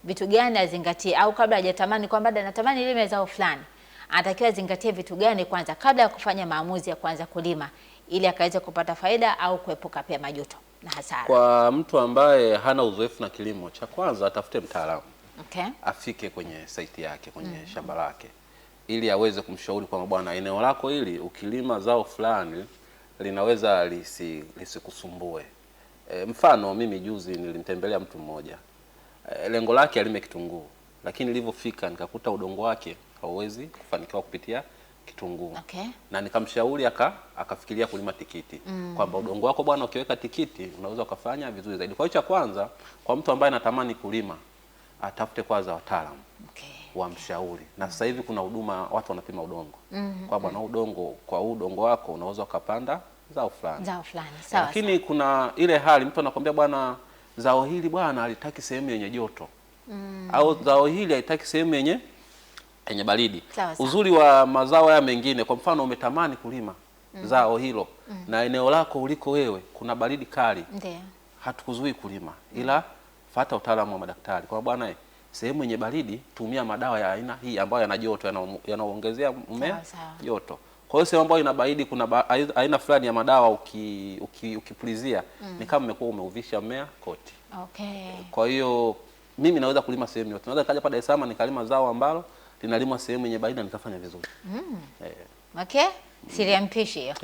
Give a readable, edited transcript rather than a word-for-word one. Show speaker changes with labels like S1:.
S1: vitu gani azingatie, au kabla hajatamani kwamba natamani lime zao fulani, anatakiwa azingatie vitu gani kwanza kabla ya kufanya maamuzi ya kuanza kulima, ili akaweze kupata faida au kuepuka pia majuto na hasara?
S2: Kwa mtu ambaye hana uzoefu na kilimo, cha kwanza atafute mtaalamu.
S1: Okay.
S2: Afike kwenye site yake, kwenye shamba lake, ili aweze kumshauri kwamba bwana, eneo lako hili ukilima zao fulani linaweza lisikusumbue. Mfano mimi juzi nilimtembelea mtu mmoja, lengo lake alime kitunguu, lakini nilivyofika nikakuta udongo wake hauwezi kufanikiwa kupitia kitunguu.
S1: Okay.
S2: Na nikamshauri akafikiria kulima tikiti, kwamba udongo wako bwana, ukiweka tikiti unaweza ukafanya vizuri zaidi. Kwa hiyo cha kwanza, kwa mtu ambaye anatamani kulima, atafute kwanza wataalamu. Okay. Wamshauri. Na sasa hivi kuna huduma, watu wanapima udongo. Kwa bwana, udongo kwa udongo wako unaweza ukapanda zao fulani.
S1: Zao fulani. Sawa.
S2: Lakini kuna ile hali mtu anakuambia bwana, zao hili bwana halitaki sehemu yenye joto. Au zao hili halitaki sehemu yenye baridi.
S1: Sawa.
S2: Uzuri wa mazao haya mengine, kwa mfano umetamani kulima zao hilo na eneo lako uliko wewe kuna baridi kali.
S1: Ndio.
S2: Hatukuzui kulima, ila fuata utaalamu wa madaktari. Kwa bwana, sehemu yenye baridi tumia madawa ya aina hii ambayo yana joto, yanaongezea mmea joto. Kwa hiyo sehemu ambayo ina baridi kuna aina fulani ya madawa ukipulizia ni kama umekuwa umeuvisha mmea koti.
S1: Okay.
S2: Kwa hiyo mimi naweza kulima sehemu yote. Naweza kaja pa Dar es Salaam nikalima zao ambalo linalimwa sehemu yenye baridi na nikafanya vizuri.
S1: Okay? Siri ya mpishi hiyo.